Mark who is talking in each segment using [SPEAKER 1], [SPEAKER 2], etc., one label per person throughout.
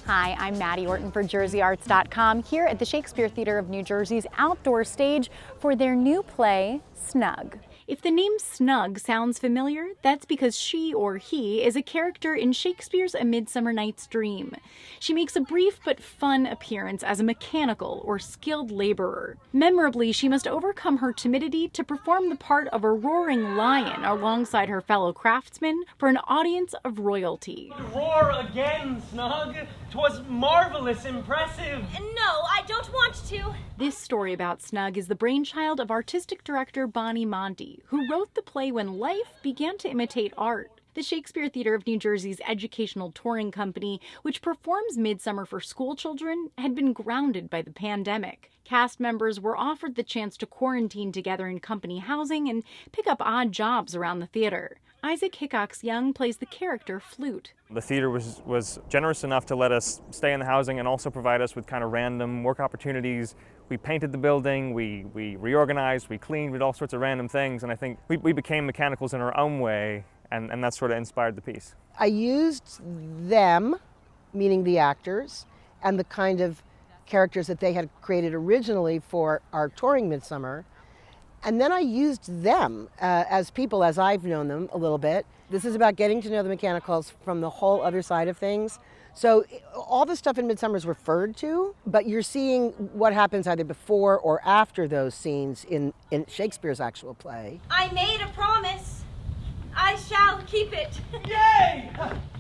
[SPEAKER 1] Hi, I'm Maddie Orton for JerseyArts.com here at the Shakespeare Theater of New Jersey's outdoor stage for their new play, Snug. If the name Snug sounds familiar, that's because she, or he, is a character in Shakespeare's A Midsummer Night's Dream. She makes a brief but fun appearance as a mechanical or skilled laborer. Memorably, she must overcome her timidity to perform the part of a roaring lion alongside her fellow craftsmen for an audience of royalty.
[SPEAKER 2] Roar again, Snug! 'Twas marvelous, impressive!
[SPEAKER 3] No, I don't want to.
[SPEAKER 1] This story about Snug is the brainchild of artistic director MONTE, who wrote the play when life began to imitate art. The Shakespeare Theater of New Jersey's educational touring company, which performs Midsummer for school children, had been grounded by the pandemic. Cast members were offered the chance to quarantine together in company housing and pick up odd jobs around the theater. HICKOX-YOUNG plays the character Flute.
[SPEAKER 4] The theater was generous enough to let us stay in the housing and also provide us with kind of random work opportunities. We painted the building, we reorganized, we cleaned, we did all sorts of random things, and I think we became mechanicals in our own way, and that sort of inspired the piece.
[SPEAKER 5] I used them, meaning the actors, and the kind of characters that they had created originally for our touring Midsummer. And then I used them as people, as I've known them a little bit. This is about getting to know the mechanicals from the whole other side of things. So all the stuff in Midsummer is referred to, but you're seeing what happens either before or after those scenes in Shakespeare's actual play.
[SPEAKER 3] I made a promise. I shall keep it.
[SPEAKER 2] Yay!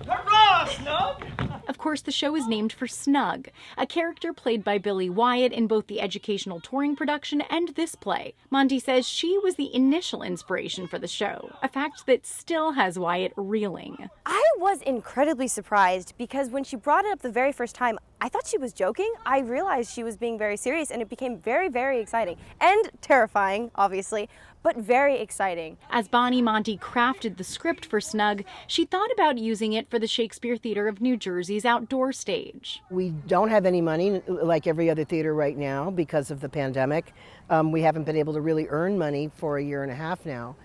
[SPEAKER 2] Hurrah, Snug!
[SPEAKER 1] Of course, the show is named for Snug, a character played by BILLIE WYATT in both the educational touring production and this play. MONTE says she was the initial inspiration for the show, a fact that still has WYATT reeling.
[SPEAKER 6] I was incredibly surprised because when she brought it up the very first time, I thought she was joking. I realized she was being very serious, and it became very, very exciting and terrifying, obviously, but very exciting.
[SPEAKER 1] As MONTE crafted the script for Snug, she thought about using it for the Shakespeare Theater of New Jersey's outdoor stage.
[SPEAKER 5] We don't have any money like every other theater right now because of the pandemic. We haven't been able to really earn money for a year and a half now.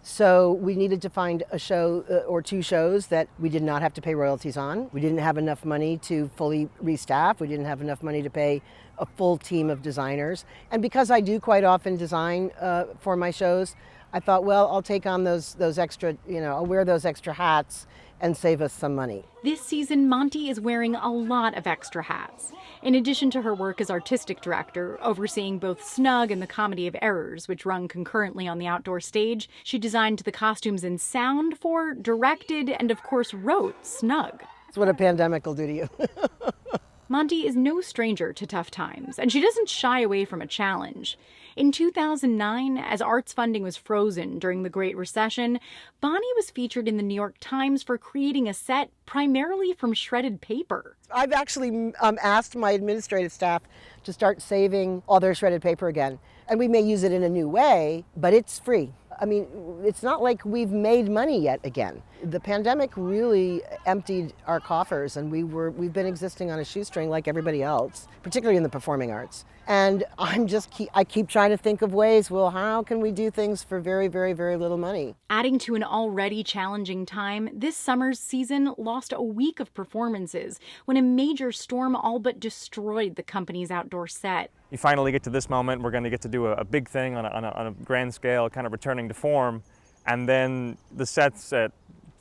[SPEAKER 5] So we needed to find a show or two shows that we did not have to pay royalties on. We didn't have enough money to fully restaff. We didn't have enough money to pay a full team of designers. And because I do quite often design for my shows, I thought, well, I'll take on those extra, I'll wear those extra hats and save us some money.
[SPEAKER 1] This season, MONTE is wearing a lot of extra hats. In addition to her work as artistic director, overseeing both Snug and the Comedy of Errors, which run concurrently on the outdoor stage, she designed the costumes and sound for, directed, and of course wrote Snug.
[SPEAKER 5] That's what a pandemic will do to you.
[SPEAKER 1] MONTE is no stranger to tough times, and she doesn't shy away from a challenge. In 2009, as arts funding was frozen during the Great Recession, Bonnie was featured in the New York Times for creating a set primarily from shredded paper.
[SPEAKER 5] I've actually asked my administrative staff to start saving all their shredded paper again. And we may use it in a new way, but it's free. I mean, it's not like we've made money yet again. The pandemic really emptied our coffers, and we've been existing on a shoestring like everybody else, particularly in the performing arts. And I keep trying to think of ways, well, how can we do things for very, very, very little money?
[SPEAKER 1] Adding to an already challenging time, this summer's season lost a week of performances when a major storm all but destroyed the company's outdoor set.
[SPEAKER 4] You finally get to this moment, we're going to get to do a big thing on a grand scale, kind of returning to form, and then the set's at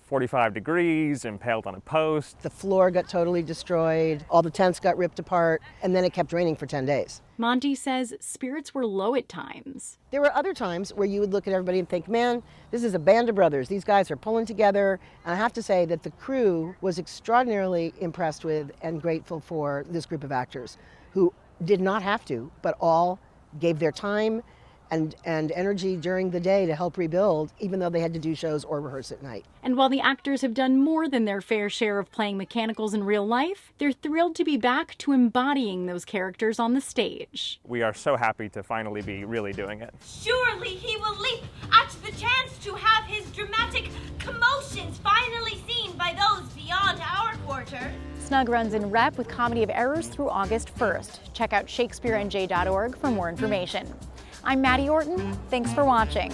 [SPEAKER 4] 45 degrees, impaled on a post.
[SPEAKER 5] The floor got totally destroyed, all the tents got ripped apart, and then it kept raining for 10 days.
[SPEAKER 1] MONTE says spirits were low at times.
[SPEAKER 5] There were other times where you would look at everybody and think, man, this is a band of brothers. These guys are pulling together. And I have to say that the crew was extraordinarily impressed with and grateful for this group of actors who did not have to, but all gave their time and energy during the day to help rebuild, even though they had to do shows or rehearse at night.
[SPEAKER 1] And while the actors have done more than their fair share of playing mechanicals in real life, they're thrilled to be back to embodying those characters on the stage.
[SPEAKER 4] We are so happy to finally be really doing it.
[SPEAKER 3] Surely he will leap at the chance to have his dramatic commotions finally seen by those beyond our quarter.
[SPEAKER 1] Snug runs in rep with Comedy of Errors through August 1st. Check out shakespeareandj.org for more information. I'm Maddie Orton. Thanks for watching.